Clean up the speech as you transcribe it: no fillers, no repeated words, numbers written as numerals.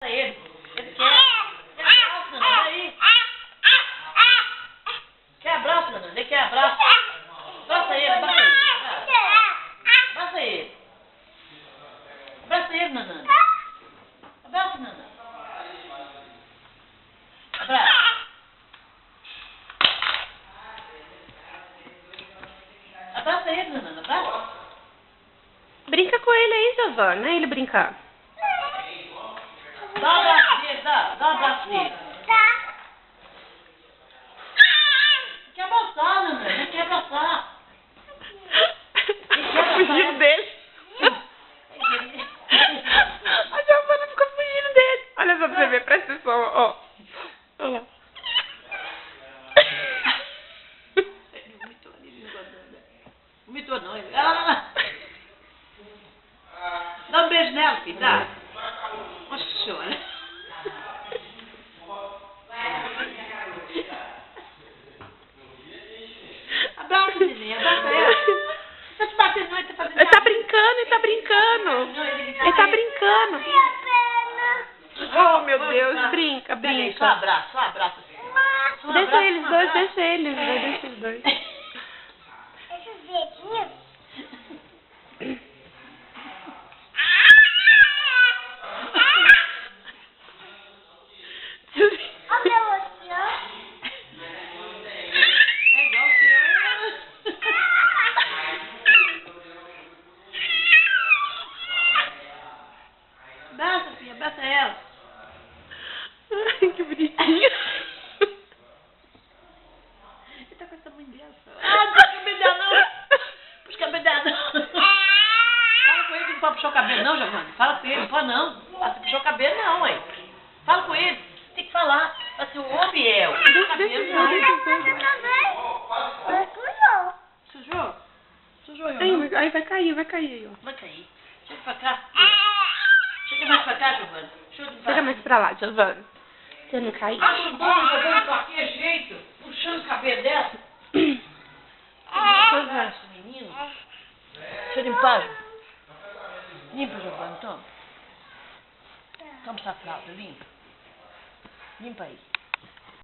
Ele quer abraço, Nana, aí. Quer abraço, Nana? Ele quer abraço. Abraça ele, abraça ele. Abraça ele. Abraça ele, Nana. Abraça, Nana. Abraça. Abraça ele, Nana. Abraça. Brinca com ele aí, Giovana. Né? Ele brincar. Dá um abraço dele, dá um abraço dele. Quer abraçar, Nana. Ele quer abraçar. Tá fugindo dele. A Giovana ficou fugindo dele. Olha só pra você ver, presta atenção, ó. Olha lá. Vomitou não. Dá um beijo nela, filho, dá. Nossa senhora. Abraça, neném, abraça ela. Não tá te batendo, não, ele tá fazendo. Ele tá brincando, ele tá brincando. Ele tá brincando. Oh, meu Deus, brinca, Só brinca. abraça, só abraça. Só Deixa abraça, eles só dois, abraça. deixa eles dois, deixa eles dois. Esses dedinhos. Ó meu rosto. É igual o senhor. Abraça, filha, abraça ela. Ai, que bonitinho. Ele tá com essa mãe dela. Ah, não puxa o cabelo dela, não. Puxa o cabelo dela, não. Fala com ele que não pode puxar o cabelo, não, Giovanni. Fala com ele, não pode não. Ah, você puxou o cabelo, não, ué. Fala com ele. Tem que falar. Fala assim, ô, Biel. Puxa o cabelo, não. Sujou? Sujou, Giovanni. Aí vai cair aí, ó. Vai cair. Chega pra cá. Chega mais pra cá, Giovanni. Chega mais pra lá, Giovana. Você não cair. Acho bom jogando pra que jeito, puxando o cabelo dela. Giovana. Esse menino. Deixa eu limpar. Limpa, Giovanni, toma. Toma essa fralda, limpa. Limpa aí.